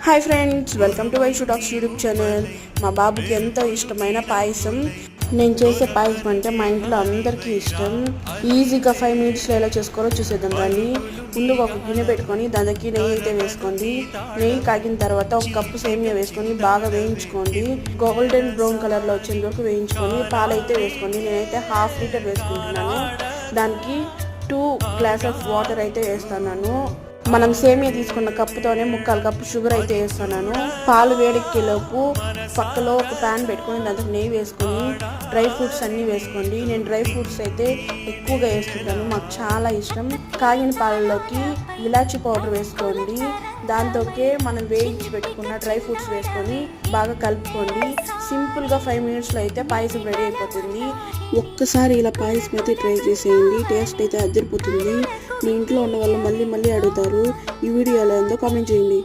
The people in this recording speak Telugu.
Hi friends, welcome to Vaishu talks YouTube channel. మా బాబుకి ఎంతో ఇష్టమైన పాయసం. నేను చేసే పాయసం అంటే మా ఇంట్లో అందరికీ ఇష్టం. ఈజీగా 5 మినిట్స్లో ఎలా చేసుకోవాలో చూసేద్దాం. దాన్ని ముందుగా ఒక గిన్నె పెట్టుకొని దానికి నెయ్యి అయితే వేసుకోండి. నెయ్యి కాగిన తర్వాత ఒక కప్పు సేమియా వేసుకొని బాగా వేయించుకోండి. గోల్డెన్ బ్రౌన్ కలర్లో వచ్చేంత వరకు వేయించుకొని పాలైతే వేసుకోండి. నేనైతే 1/2 లీటర్ వేసుకుంటున్నాను. దానికి 2 గ్లాసెస్ వాటర్ అయితే వేస్తున్నాను. మనం సేమియా తీసుకున్న కప్పుతోనే 1/4 కప్పు షుగర్ అయితే వేస్తున్నాను. పాలు వేడెక్కేలోపు పక్కలో ఒక ప్యాన్ పెట్టుకొని దాంట్లో నెయ్యి వేసుకొని డ్రై ఫ్రూట్స్ అన్నీ వేసుకోండి. నేను డ్రై ఫ్రూట్స్ అయితే ఎక్కువగా వేసుకుంటాను, మాకు చాలా ఇష్టం. కాగిన పాలలోకి ఇలాచీ పౌడర్ వేసుకోండి. దాంతోకే మనం వేయించి పెట్టుకున్న డ్రై ఫ్రూట్స్ వేసుకొని బాగా కలుపుకోండి. సింపుల్గా 5 మినిట్స్లో అయితే పాయసం రెడీ అయిపోతుంది. ఒక్కసారి ఇలా పాయసం అయితే ట్రై చేసేయండి, టేస్ట్ అయితే అదిరిపోతుంది. మీ ఇంట్లో ఉన్న వాళ్ళు మళ్ళీ అడుగుతారు. ఈ వీడియో ఎలా ఉందో కామెంట్ చేయండి.